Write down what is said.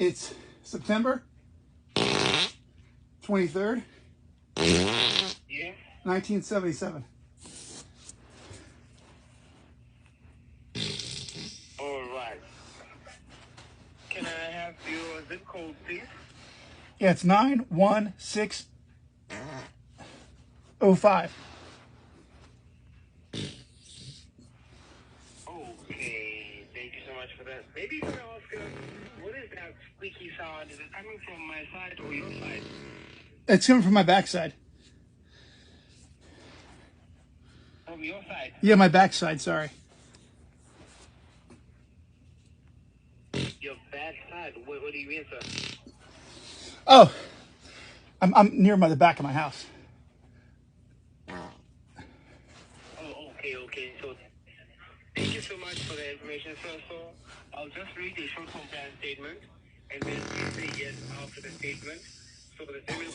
It's September 23rd, Yeah. 1977. All right. Can I have your zip code, please? Yeah, it's 91605. Okay. Thank you so much for that. Maybe you can ask, what is that squeaky sound? Is it coming from my side or your side? It's coming from my backside. From your side. Yeah, my backside, sorry. Your bad side? What do you mean, sir? Oh, I'm near the back of my house. Oh, okay. So, thank you so much for the information, sir. So, I'll just read a short compliance statement, and then you say yes after the statement. So, the statement